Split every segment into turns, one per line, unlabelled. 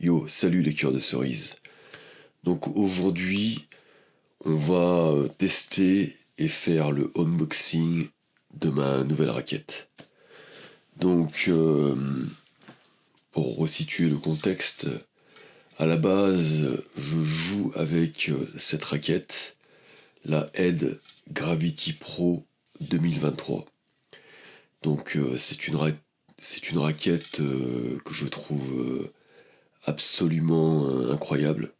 Yo, salut les cœurs de cerise. Donc aujourd'hui, on va tester et faire le unboxing de ma nouvelle raquette. Donc, pour resituer le contexte, à la base, je joue avec cette raquette, la Ed Gravity Pro 2023. Donc, c'est une raquette que je trouve absolument incroyable.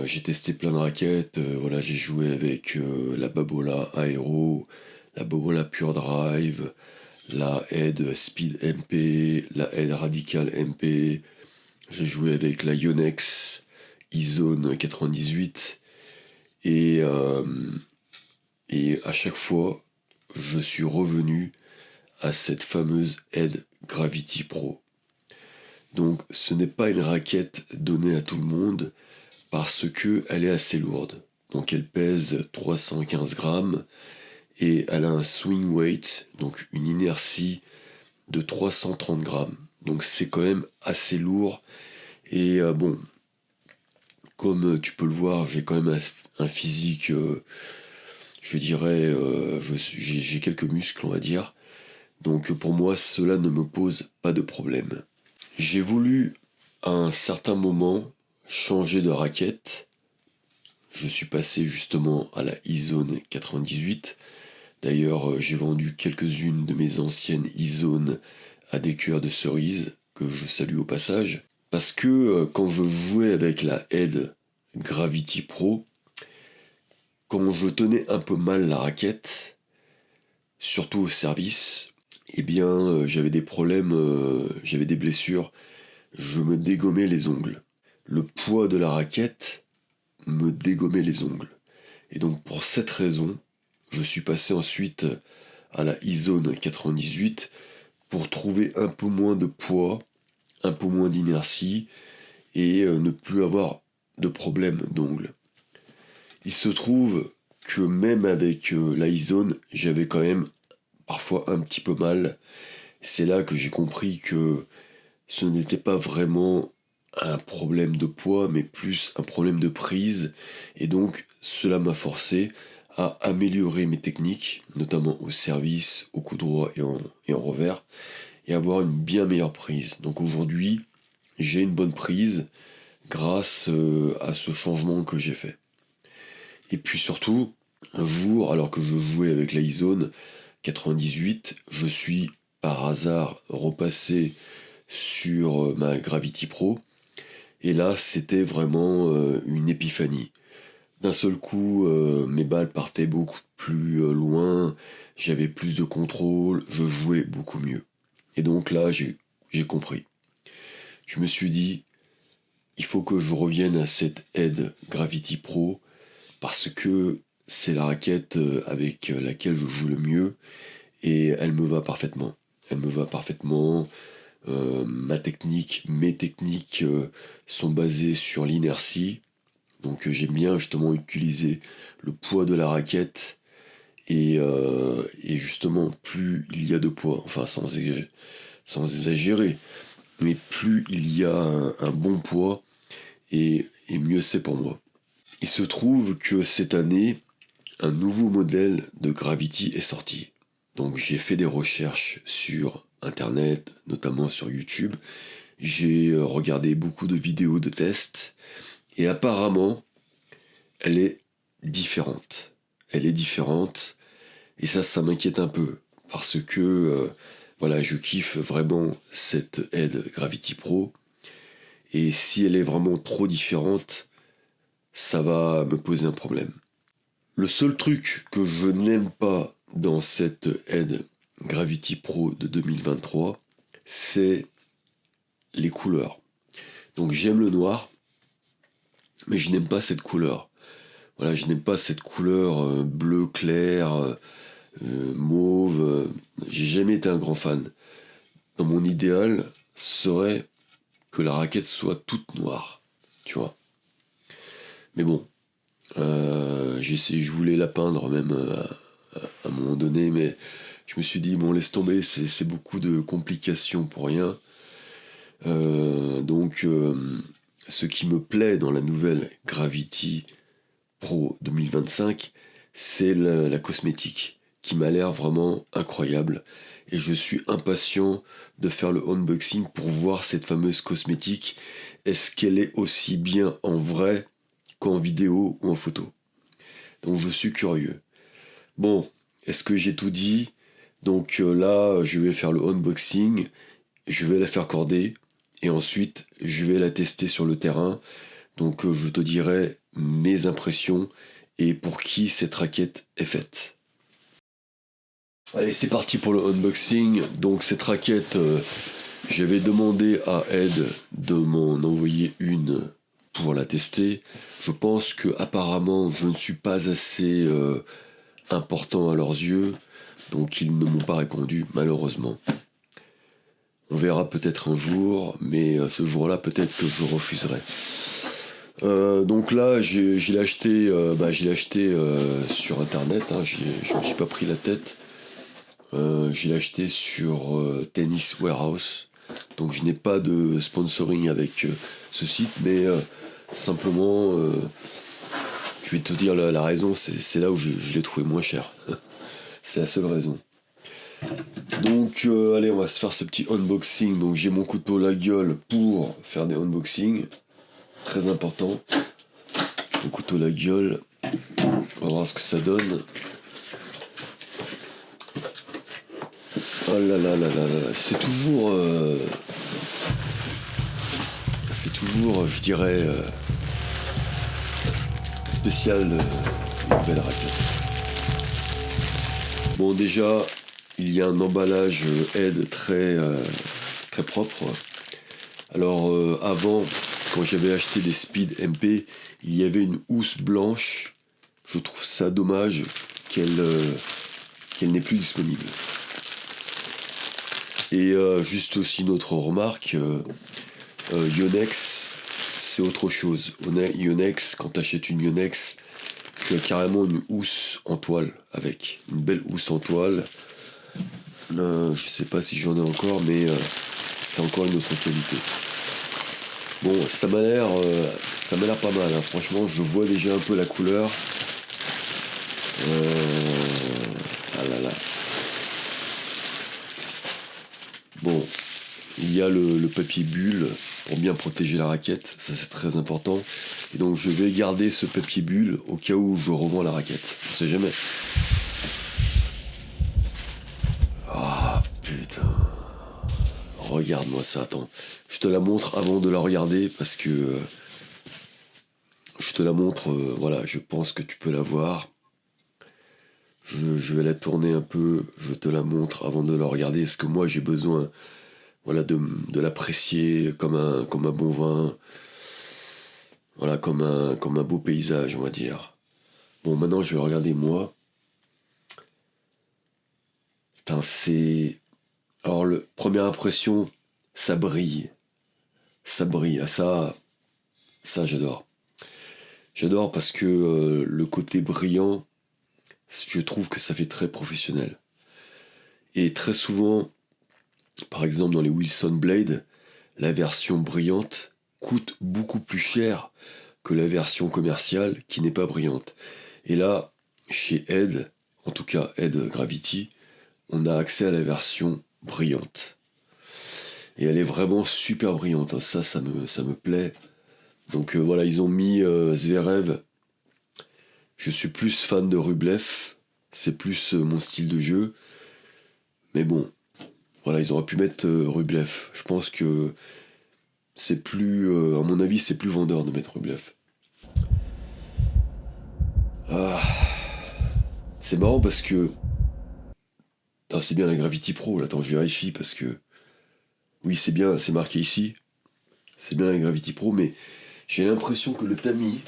J'ai testé plein de raquettes, voilà, j'ai joué avec la Babola Aero, la Babola Pure Drive, la Ed Speed MP, la Ed Radical MP, j'ai joué avec la Yonex iZone 98 et, euh, et à chaque fois je suis revenu à cette fameuse Ed Gravity Pro. Donc ce n'est pas une raquette donnée à tout le monde parce qu'elle est assez lourde. Donc elle pèse 315 grammes et elle a un swing weight, donc une inertie de 330 grammes. Donc c'est quand même assez lourd. Et bon, comme tu peux le voir, j'ai quand même un physique, je dirais, j'ai quelques muscles, on va dire. Donc pour moi, cela ne me pose pas de problème. J'ai voulu à un certain moment changer de raquette. Je suis passé justement à la iZone 98. D'ailleurs, j'ai vendu quelques-unes de mes anciennes iZone à des cœurs de cerise, que je salue au passage. Parce que quand je jouais avec la Ed Gravity Pro, quand je tenais un peu mal la raquette, surtout au service, eh bien j'avais des problèmes, j'avais des blessures, je me dégommais les ongles. Le poids de la raquette me dégommait les ongles. Et donc pour cette raison, je suis passé ensuite à la iZone 98 pour trouver un peu moins de poids, un peu moins d'inertie et ne plus avoir de problème d'ongles. Il se trouve que même avec la iZone, j'avais quand même parfois un petit peu mal. C'est là que j'ai compris que ce n'était pas vraiment un problème de poids, mais plus un problème de prise. Et donc, cela m'a forcé à améliorer mes techniques, notamment au service, au coup droit et en revers, et avoir une bien meilleure prise. Donc aujourd'hui, j'ai une bonne prise grâce à ce changement que j'ai fait. Et puis surtout, un jour, alors que je jouais avec la iZone 98, je suis par hasard repassé sur ma Gravity Pro. Et là, c'était vraiment une épiphanie. D'un seul coup, mes balles partaient beaucoup plus loin, j'avais plus de contrôle, je jouais beaucoup mieux. Et donc là, j'ai compris. Je me suis dit, il faut que je revienne à cette Ed Gravity Pro parce que c'est la raquette avec laquelle je joue le mieux et elle me va parfaitement. Elle me va parfaitement. Mes techniques sont basées sur l'inertie. Donc j'aime bien justement utiliser le poids de la raquette et justement plus il y a de poids, enfin sans exagérer, mais plus il y a un bon poids et mieux c'est pour moi. Il se trouve que cette année, un nouveau modèle de Gravity est sorti. Donc j'ai fait des recherches sur Internet, notamment sur YouTube. J'ai regardé beaucoup de vidéos de tests et apparemment, elle est différente. Elle est différente et ça m'inquiète un peu parce que voilà, je kiffe vraiment cette Ed Gravity Pro et si elle est vraiment trop différente, ça va me poser un problème. Le seul truc que je n'aime pas dans cette Ed Gravity Pro de 2023, c'est les couleurs. Donc j'aime le noir, mais je n'aime pas cette couleur. Voilà, je n'aime pas cette couleur bleu clair, mauve. J'ai jamais été un grand fan. Dans mon idéal serait que la raquette soit toute noire, tu vois. Mais bon, je voulais la peindre même à un moment donné, mais je me suis dit, bon, laisse tomber, c'est beaucoup de complications pour rien. Ce qui me plaît dans la nouvelle Gravity Pro 2025, c'est la cosmétique qui m'a l'air vraiment incroyable. Et je suis impatient de faire le unboxing pour voir cette fameuse cosmétique. Est-ce qu'elle est aussi bien en vrai qu'en vidéo ou en photo? Donc je suis curieux. Bon, est-ce que j'ai tout dit? Donc là, je vais faire le unboxing, je vais la faire corder, et ensuite je vais la tester sur le terrain. Donc je te dirai mes impressions et pour qui cette raquette est faite. Allez, c'est parti pour le unboxing. Donc cette raquette, j'avais demandé à Ed de m'en envoyer une pour la tester. Je pense que apparemment je ne suis pas assez important à leurs yeux, donc ils ne m'ont pas répondu malheureusement. On verra peut-être un jour, mais ce jour-là peut-être que je refuserai. Donc là, je l'ai acheté sur internet, hein, je me suis pas pris la tête. Je l'ai acheté sur Tennis Warehouse. Donc je n'ai pas de sponsoring avec ce site, mais simplement, je vais te dire la raison, c'est là où je l'ai trouvé moins cher. C'est la seule raison. Donc allez, on va se faire ce petit unboxing. Donc j'ai mon couteau à la gueule pour faire des unboxings. Très important. Mon couteau à la gueule. On va voir ce que ça donne. Oh là là là là là. C'est toujours, je dirais, spécial une nouvelle raquette. Bon, déjà, il y a un emballage Aide très propre. Alors avant, quand j'avais acheté des Speed MP, il y avait une housse blanche. Je trouve ça dommage qu'elle n'est plus disponible. Et juste aussi une autre remarque, Yonex, c'est autre chose. Yonex, quand tu achètes une Yonex, tu as carrément une housse en toile avec. Une belle housse en toile. Je sais pas si j'en ai encore, mais c'est encore une autre qualité. Bon, ça m'a l'air pas mal, hein. Franchement, je vois déjà un peu la couleur. Ah là là. Bon, il y a le papier bulle pour bien protéger la raquette, ça c'est très important. Et donc je vais garder ce papier bulle au cas où je revends la raquette. On sait jamais. Ah putain. Regarde-moi ça, attends. Je te la montre avant de la regarder parce que je te la montre, voilà, je pense que tu peux la voir. Je vais la tourner un peu, je te la montre avant de la regarder. Est-ce que moi j'ai besoin, voilà, de l'apprécier comme un bon vin, voilà, comme un beau paysage, on va dire. Bon, maintenant je vais regarder moi. Putain, c'est... Alors, première impression, ça brille. Ça brille. Ah, ça j'adore. J'adore parce que le côté brillant, je trouve que ça fait très professionnel. Et très souvent, par exemple dans les Wilson Blade, la version brillante coûte beaucoup plus cher que la version commerciale qui n'est pas brillante. Et là, chez Ed, en tout cas Ed Gravity, on a accès à la version brillante. Et elle est vraiment super brillante, hein. Ça me plaît. Donc voilà, ils ont mis Zverev. Je suis plus fan de Rublev. C'est plus mon style de jeu. Mais bon, voilà, ils auraient pu mettre Rublev. Je pense que c'est plus, à mon avis, c'est plus vendeur de mettre Rublev. Ah, c'est marrant parce que... Putain, c'est bien la Gravity Pro, là, attends, je vérifie parce que... Oui, c'est bien, c'est marqué ici. C'est bien la Gravity Pro, mais j'ai l'impression que le tamis,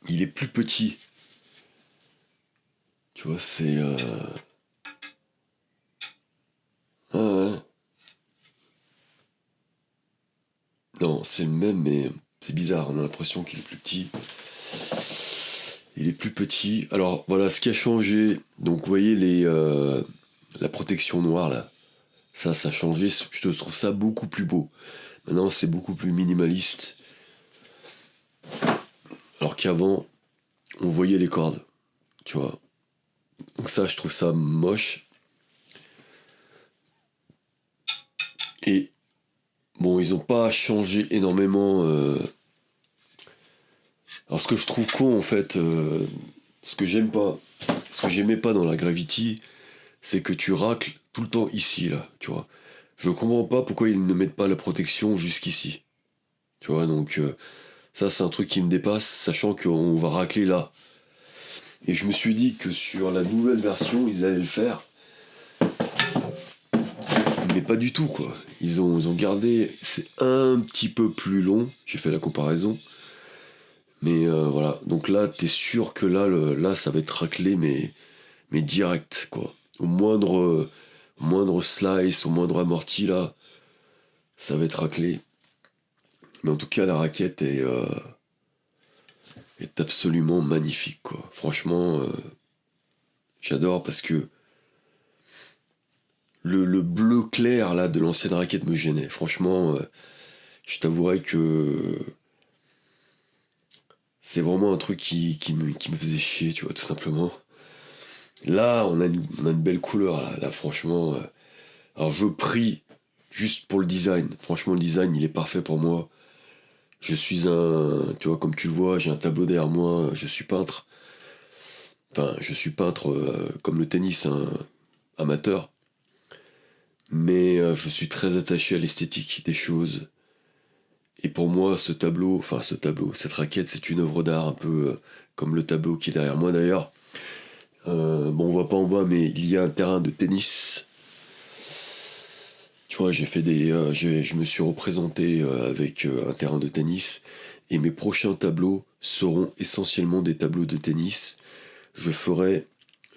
il est plus petit. Tu vois, c'est... Ah ouais. Non, c'est le même, mais c'est bizarre. On a l'impression qu'il est plus petit. Il est plus petit. Alors voilà, ce qui a changé. Donc vous voyez la protection noire là. Ça a changé. Je trouve ça beaucoup plus beau. Maintenant, c'est beaucoup plus minimaliste. Alors qu'avant, on voyait les cordes, tu vois. Donc ça, je trouve ça moche. Et bon, ils ont pas changé énormément. Alors ce que je trouve con, en fait, ce que j'aimais pas dans la Gravity, c'est que tu racles tout le temps ici, là, tu vois. Je comprends pas pourquoi ils ne mettent pas la protection jusqu'ici. Tu vois, donc ça c'est un truc qui me dépasse, sachant qu'on va racler là. Et je me suis dit que sur la nouvelle version, ils allaient le faire. Mais pas du tout, quoi. Ils ont gardé... C'est un petit peu plus long, j'ai fait la comparaison. Mais voilà, donc là, t'es sûr que là ça va être raclé, mais direct, quoi. Au moindre slice, au moindre amorti, là, ça va être raclé. Mais en tout cas, la raquette est absolument magnifique, quoi. Franchement, j'adore parce que le bleu clair, là, de l'ancienne raquette me gênait. Franchement, je t'avouerais que c'est vraiment un truc qui me faisait chier, tu vois, tout simplement. Là, on a une belle couleur, là franchement. Alors, je prie juste pour le design. Franchement, le design, il est parfait pour moi. Tu vois, comme tu le vois, j'ai un tableau derrière moi, je suis peintre. Enfin, je suis peintre comme le tennis, hein, amateur. Mais je suis très attaché à l'esthétique des choses. Et pour moi, cette raquette, c'est une œuvre d'art, un peu comme le tableau qui est derrière moi d'ailleurs. Bon, on voit pas en bas, mais il y a un terrain de tennis. Tu vois, je me suis représenté avec un terrain de tennis. Et mes prochains tableaux seront essentiellement des tableaux de tennis. Je ferai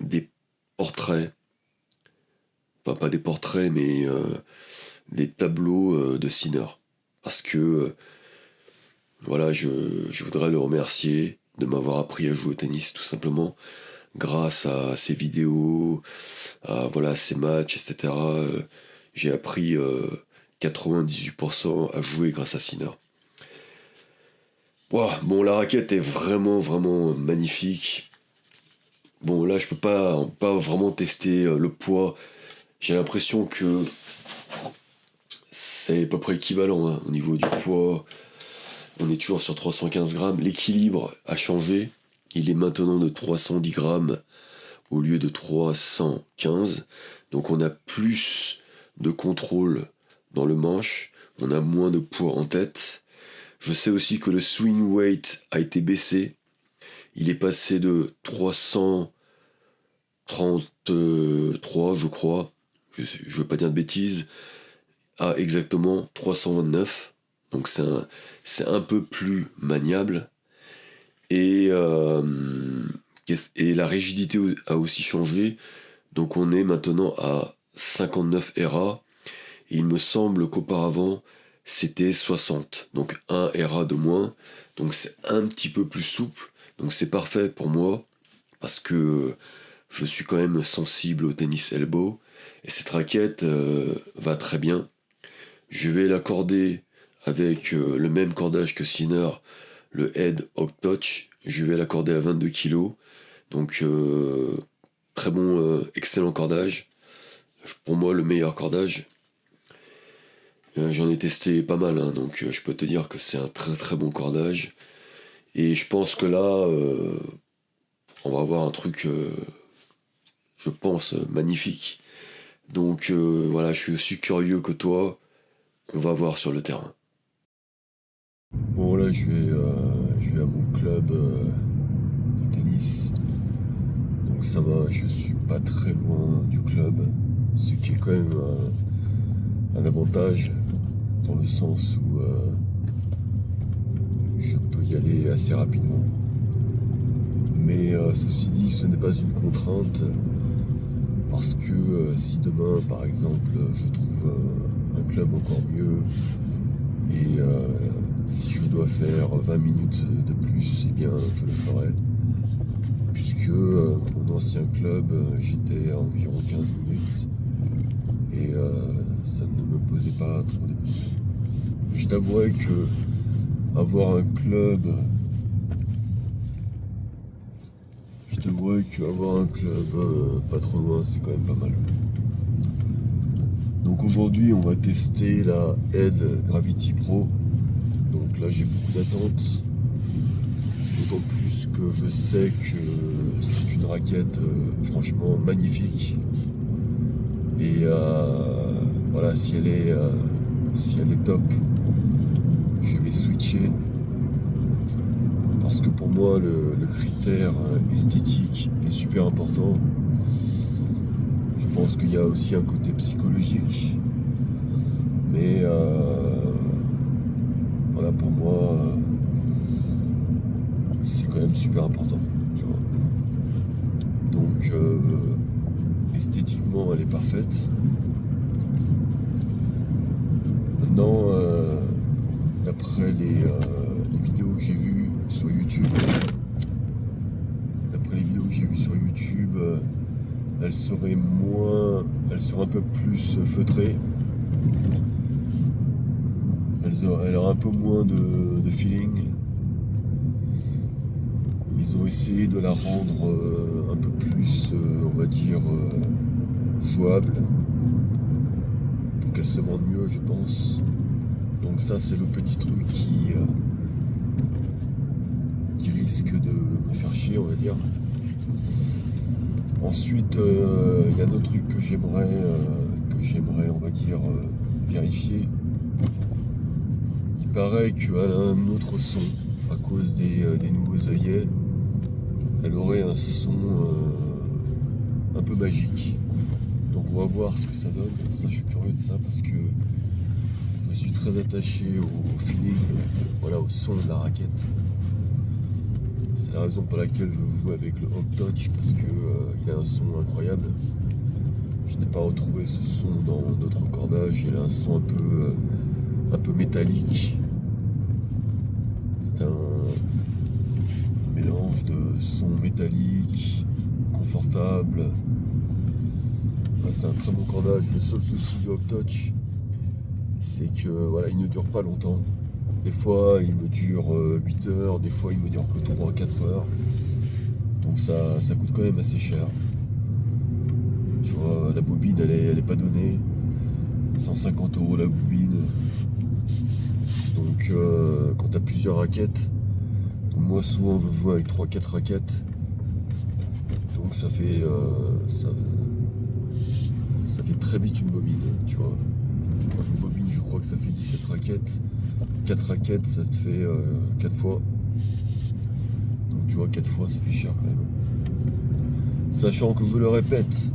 des portraits. Enfin, pas des portraits, mais des tableaux de Sinner. Parce que, voilà, je voudrais le remercier de m'avoir appris à jouer au tennis, tout simplement. Grâce à ses vidéos, à voilà, ses matchs, etc. J'ai appris 98% à jouer grâce à Sinner. Wow, bon, la raquette est vraiment, vraiment magnifique. Bon, là, je peux pas vraiment tester le poids. J'ai l'impression que c'est à peu près équivalent hein, au niveau du poids. On est toujours sur 315 grammes. L'équilibre a changé. Il est maintenant de 310 grammes au lieu de 315. Donc on a plus de contrôle dans le manche. On a moins de poids en tête. Je sais aussi que le swing weight a été baissé. Il est passé de 333, je crois. Je ne veux pas dire de bêtises. À exactement 329. Donc c'est un peu plus maniable. Et la rigidité a aussi changé. Donc on est maintenant à 59 RA. Et il me semble qu'auparavant, c'était 60. Donc 1 RA de moins. Donc c'est un petit peu plus souple. Donc c'est parfait pour moi. Parce que je suis quand même sensible au tennis elbow. Et cette raquette va très bien. Je vais l'accorder avec le même cordage que Sinner, le Head Hog Touch. Je vais l'accorder à 22 kg. Donc très bon, excellent cordage. Pour moi, le meilleur cordage. J'en ai testé pas mal, hein, donc je peux te dire que c'est un très très bon cordage. Et je pense que là, on va avoir un truc, je pense, magnifique. Donc voilà, je suis aussi curieux que toi. On va voir sur le terrain. Bon là, je vais à mon club de tennis. Donc ça va, je suis pas très loin du club. Ce qui est quand même un avantage dans le sens où je peux y aller assez rapidement. Mais ceci dit, ce n'est pas une contrainte parce que si demain, par exemple, je trouve un club encore mieux et si je dois faire 20 minutes de plus, eh bien, je le ferai. Puisque mon ancien club, j'étais à environ 15 minutes et ça ne me posait pas trop de problèmes. je t'avouerais que avoir un club, pas trop loin, c'est quand même pas mal. Donc aujourd'hui, on va tester la Ed Gravity Pro. Donc là, j'ai beaucoup d'attentes. D'autant plus que je sais que c'est une raquette franchement magnifique. Et voilà, si elle est top, je vais switcher. Parce que pour moi, le critère esthétique est super important. Je pense qu'il y a aussi un côté psychologique. Mais voilà, pour moi, c'est quand même super important. Tu vois. Donc, esthétiquement, elle est parfaite. Maintenant, d'après les vidéos que j'ai vues sur YouTube, elle serait un peu plus feutrée. Elle aura un peu moins de feeling. Ils ont essayé de la rendre un peu plus, on va dire, jouable, pour qu'elle se vende mieux, je pense. Donc ça, c'est le petit truc qui risque de me faire chier, on va dire. Ensuite, il y a un autre truc que j'aimerais, on va dire, vérifier. Il paraît qu'elle a un autre son à cause des nouveaux œillets. Elle aurait un son un peu magique. Donc on va voir ce que ça donne. Ça, je suis curieux de ça parce que je suis très attaché au feeling, voilà, au son de la raquette. C'est la raison pour laquelle je joue avec le Home Touch, parce que il a un son incroyable. Je n'ai pas retrouvé ce son dans d'autres cordages. Il a un son un peu métallique. C'est un mélange de son métallique, confortable. Ouais, c'est un très bon cordage. Le seul souci du Home Touch, c'est que voilà, il ne dure pas longtemps. Des fois, il me dure 8 heures, des fois, il me dure que 3-4 heures. Donc ça coûte quand même assez cher. Tu vois, la bobine, elle est pas donnée. 150 € la bobine. Donc, quand tu as plusieurs raquettes, moi, souvent, je joue avec 3-4 raquettes. Donc, ça fait très vite une bobine, tu vois. Une bobine, je crois que ça fait 17 raquettes. 4 raquettes, ça te fait 4 fois. Donc tu vois, 4 fois, ça fait cher quand même. Sachant que je le répète,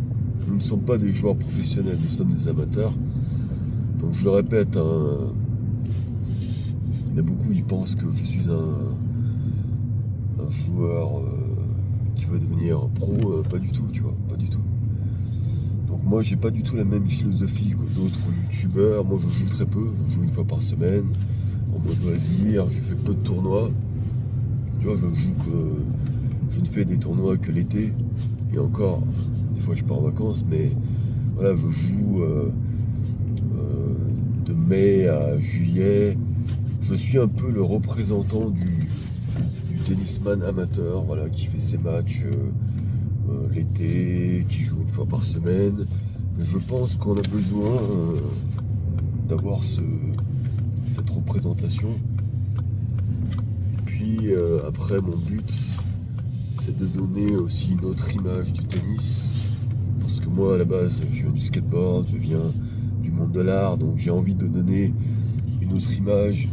nous ne sommes pas des joueurs professionnels, nous sommes des amateurs. Donc je le répète, hein, il y en a beaucoup qui pensent que je suis un joueur qui veut devenir pro. Pas du tout, tu vois, pas du tout. Donc moi, j'ai pas du tout la même philosophie que d'autres youtubeurs. Moi, je joue très peu, je joue une fois par semaine. En mode loisir, je fais peu de tournois. Tu vois, je ne fais des tournois que l'été. Et encore, des fois je pars en vacances, mais voilà, je joue de mai à juillet. Je suis un peu le représentant du tennisman amateur, voilà, qui fait ses matchs l'été, qui joue une fois par semaine. Mais je pense qu'on a besoin d'avoir cette représentation. Puis après, mon but, c'est de donner aussi une autre image du tennis. Parce que moi, à la base, je viens du skateboard, je viens du monde de l'art, donc j'ai envie de donner une autre image.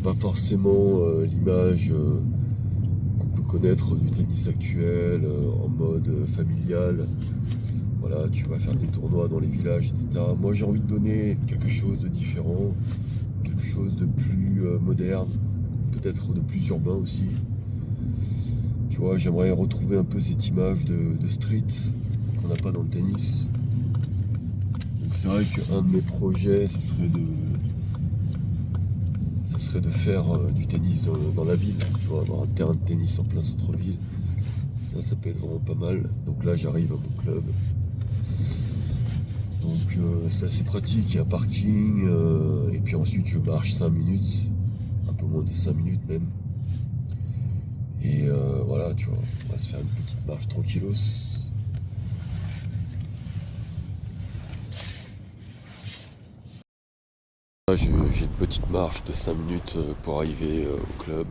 Pas forcément l'image qu'on peut connaître du tennis actuel, en mode familial. Voilà, tu vas faire des tournois dans les villages, etc. Moi, j'ai envie de donner quelque chose de différent, quelque chose de plus moderne, peut-être de plus urbain aussi. Tu vois, j'aimerais retrouver un peu cette image de street qu'on n'a pas dans le tennis. Donc c'est vrai qu'un de mes projets, ce serait de faire du tennis dans la ville, tu vois, avoir un terrain de tennis en plein centre-ville. Ça peut être vraiment pas mal. Donc là, j'arrive à mon club. Donc c'est assez pratique, il y a un parking, et puis ensuite je marche 5 minutes, un peu moins de 5 minutes même. Et voilà, tu vois, on va se faire une petite marche tranquillos. Là, j'ai une petite marche de 5 minutes pour arriver au club.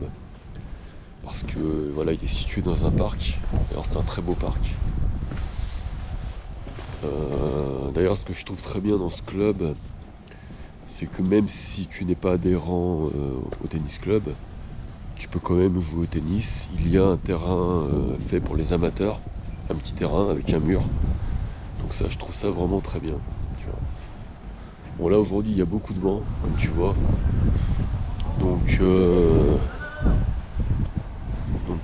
Parce que voilà, il est situé dans un parc. Alors c'est un très beau parc. D'ailleurs, ce que je trouve très bien dans ce club, c'est que même si tu n'es pas adhérent au tennis club, tu peux quand même jouer au tennis. Il y a un terrain fait pour les amateurs, un petit terrain avec un mur. Donc ça, je trouve ça vraiment très bien. Tu vois. Bon là aujourd'hui, il y a beaucoup de vent, comme tu vois. Donc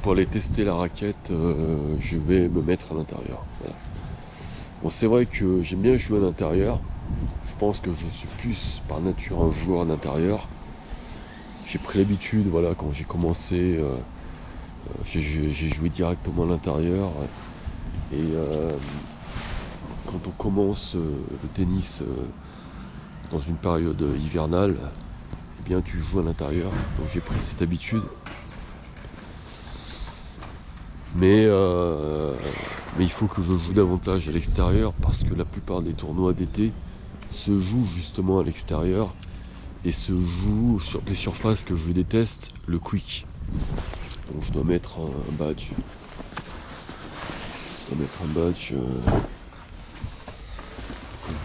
pour aller tester la raquette, je vais me mettre à l'intérieur. Voilà. Bon, c'est vrai que j'aime bien jouer à l'intérieur. Je pense que je suis plus par nature un joueur d'intérieur. J'ai pris l'habitude, voilà, quand j'ai commencé, j'ai joué directement à l'intérieur. Et quand on commence le tennis dans une période hivernale, eh bien tu joues à l'intérieur. Donc j'ai pris cette habitude. Mais il faut que je joue davantage à l'extérieur parce que la plupart des tournois d'été se jouent justement à l'extérieur et se jouent sur des surfaces que je déteste, le quick. Donc je dois mettre un badge. Que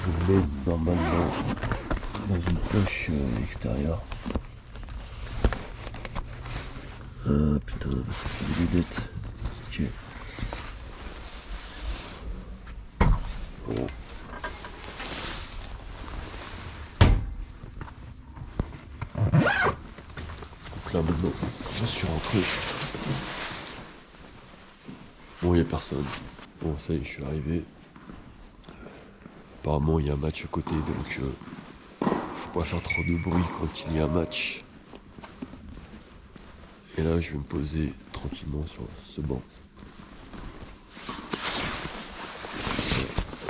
je mets normalement dans une poche extérieure. Ah putain, ça c'est des lunettes. Ok. Voilà. Donc là maintenant, je suis rentré. Bon, il n'y a personne. Bon, ça y est, je suis arrivé. Apparemment, il y a un match à côté, donc faut pas faire trop de bruit quand il y a un match. Et là, je vais me poser tranquillement sur ce banc.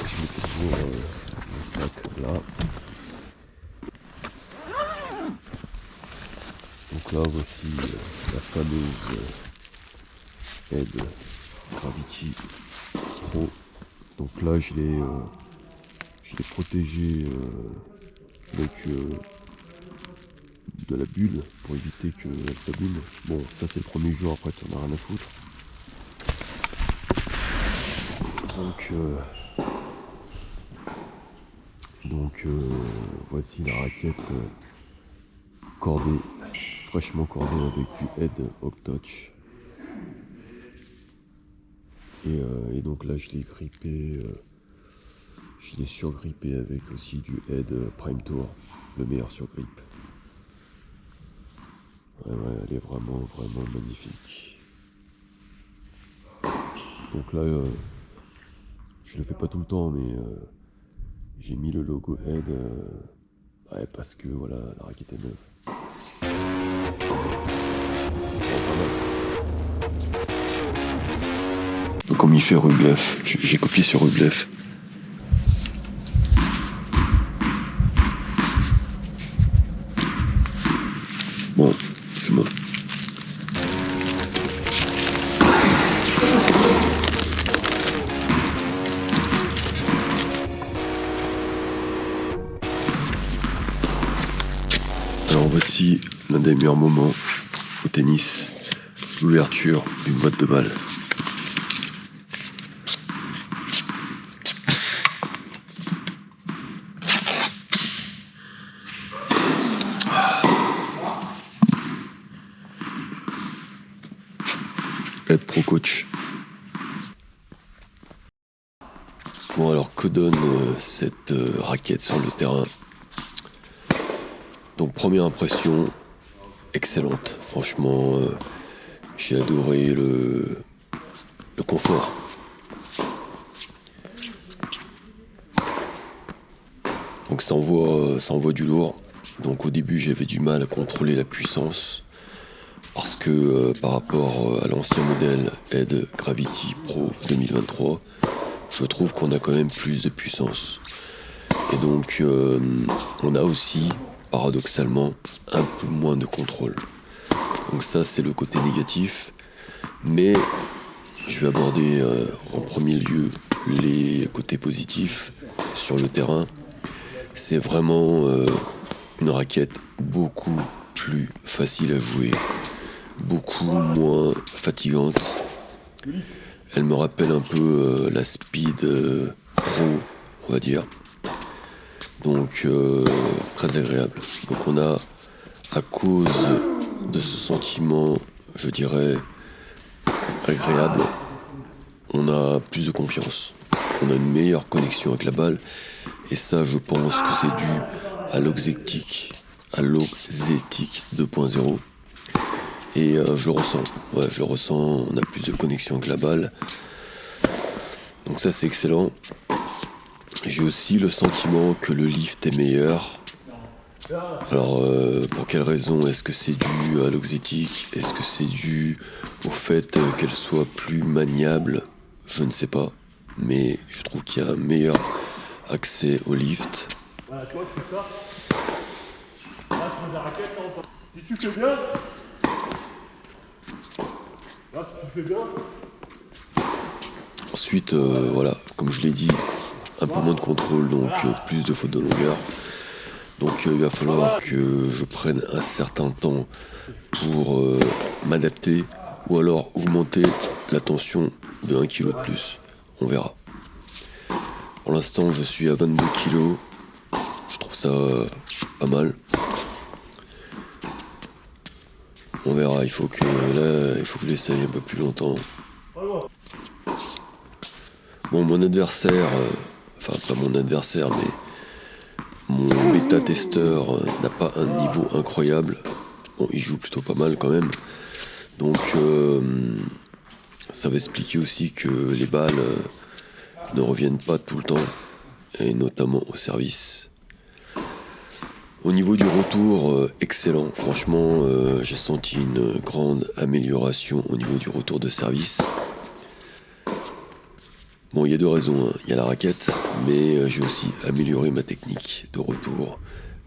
Je mets toujours le sac là. Donc là, voici la fameuse Ed Gravity Pro. Donc là, je l'ai protégé avec de la bulle pour éviter qu'elle s'abîme. Bon, ça c'est le premier jour, après tu n'en as rien à foutre. Donc voici la raquette cordée, fraîchement cordée avec du Ed Octouch. Et donc là je l'ai grippé, je l'ai surgrippé avec aussi du Ed Prime Tour, le meilleur surgrip. Ouais, elle est vraiment magnifique. Donc là, je le fais pas tout le temps, mais j'ai mis le logo Ed parce que voilà, la raquette est neuve. C'est pas mal. Comme il fait Rublev, j'ai copié sur Rublev. Bon, c'est bon. Alors voici l'un des meilleurs moments au tennis, l'ouverture d'une boîte de balles. Ed Pro Coach. Bon alors que donne cette raquette sur le terrain? Donc première impression, excellente. Franchement, j'ai adoré le confort. Donc ça envoie du lourd. Donc au début j'avais du mal à contrôler la puissance. Parce que par rapport à l'ancien modèle Ed Gravity Pro 2023, je trouve qu'on a quand même plus de puissance. Et donc on a aussi, paradoxalement, un peu moins de contrôle. Donc ça c'est le côté négatif. Mais je vais aborder en premier lieu les côtés positifs sur le terrain. C'est vraiment une raquette beaucoup plus facile à jouer, beaucoup moins fatigante. Elle me rappelle un peu la Speed Pro, on va dire. Donc très agréable. Donc on a, à cause de ce sentiment, je dirais, agréable, on a plus de confiance. On a une meilleure connexion avec la balle. Et ça, je pense que c'est dû à l'Oxetic 2.0. Et je le ressens. Ouais, je le ressens. On a plus de connexion avec la balle. Donc ça, c'est excellent. J'ai aussi le sentiment que le lift est meilleur. Alors, pour quelle raison? Est-ce que c'est dû à l'Oxetic? Est-ce que c'est dû au fait qu'elle soit plus maniable? Je ne sais pas. Mais je trouve qu'il y a un meilleur accès au lift.
Voilà, toi, tu fais ça. Là, tu mets la raquette, là, on part. Si tu fais bien. Là, si tu fais bien.
Ensuite, voilà, comme je l'ai dit, un peu moins de contrôle, donc plus de fautes de longueur. Donc il va falloir que je prenne un certain temps pour m'adapter ou alors augmenter la tension de 1 kg de plus. On verra. Pour l'instant, je suis à 22 kg. Je trouve ça pas mal. On verra, il faut que je l'essaye un peu plus longtemps. Bon, mon adversaire, enfin pas mon adversaire, mais mon bêta-testeur n'a pas un niveau incroyable. Bon, il joue plutôt pas mal quand même. Donc ça va expliquer aussi que les balles ne reviennent pas tout le temps, et notamment au service. Au niveau du retour, excellent. Franchement, j'ai senti une grande amélioration au niveau du retour de service. Bon, il y a deux raisons, hein. Il y a la raquette, mais j'ai aussi amélioré ma technique de retour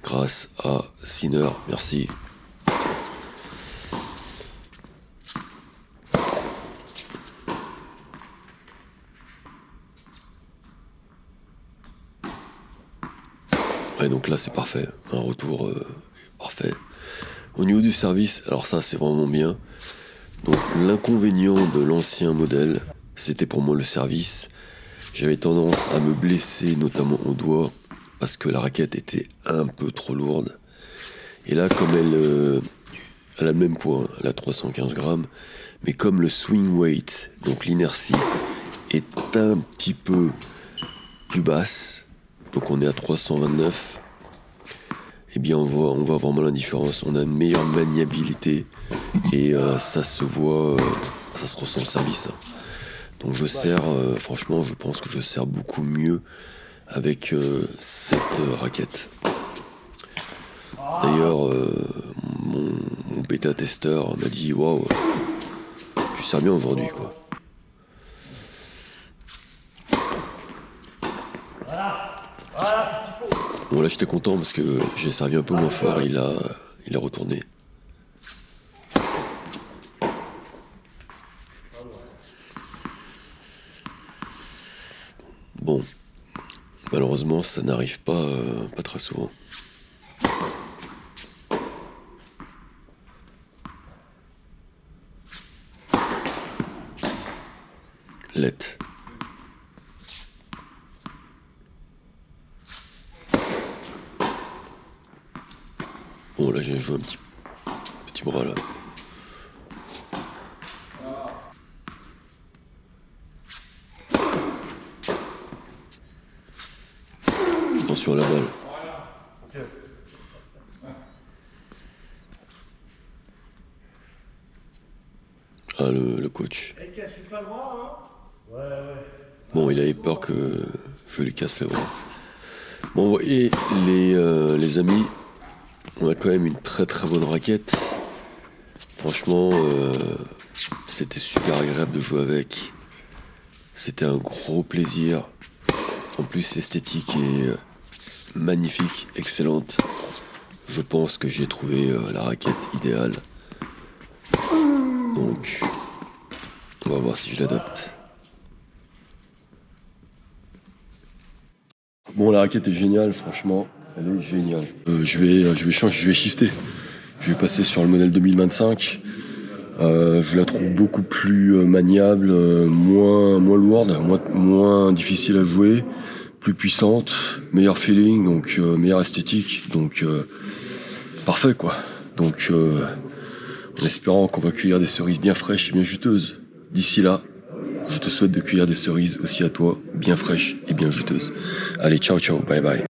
grâce à Sinner. Merci. Ouais, donc là c'est parfait, un retour parfait. Au niveau du service, alors ça c'est vraiment bien. Donc l'inconvénient de l'ancien modèle, c'était pour moi le service. J'avais tendance à me blesser, notamment au doigt, parce que la raquette était un peu trop lourde. Et là, comme elle a le même poids, elle a 315 grammes, mais comme le swing weight, donc l'inertie, est un petit peu plus basse, donc on est à 329, eh bien on voit vraiment la différence. On a une meilleure maniabilité et ça se voit, ça se ressent au service. Donc je sers, franchement, je pense que je sers beaucoup mieux avec cette raquette. D'ailleurs, mon bêta-testeur m'a dit « Waouh, tu sers bien aujourd'hui, quoi ». Bon là j'étais content parce que j'ai servi un peu moins fort et il a retourné. Bon, malheureusement ça n'arrive pas très souvent. Let. Bon là j'ai joué un petit bras là. Attention à la balle. Ah le coach. Bon il avait peur que je lui casse le bras. Bon vous voyez les amis, on a quand même une très très bonne raquette. Franchement, c'était super agréable de jouer avec. C'était un gros plaisir. En plus, esthétique magnifique, excellente. Je pense que j'ai trouvé la raquette idéale. Donc, on va voir si je l'adopte. Bon, la raquette est géniale, franchement. Elle est géniale. Je vais changer, je vais shifter. Je vais passer sur le modèle 2025. Je la trouve beaucoup plus maniable, moins lourde, moins difficile à jouer, plus puissante, meilleur feeling, donc meilleure esthétique, donc parfait quoi. Donc en espérant qu'on va cueillir des cerises bien fraîches et bien juteuses. D'ici là, je te souhaite de cueillir des cerises aussi à toi, bien fraîches et bien juteuses. Allez, ciao ciao, bye bye.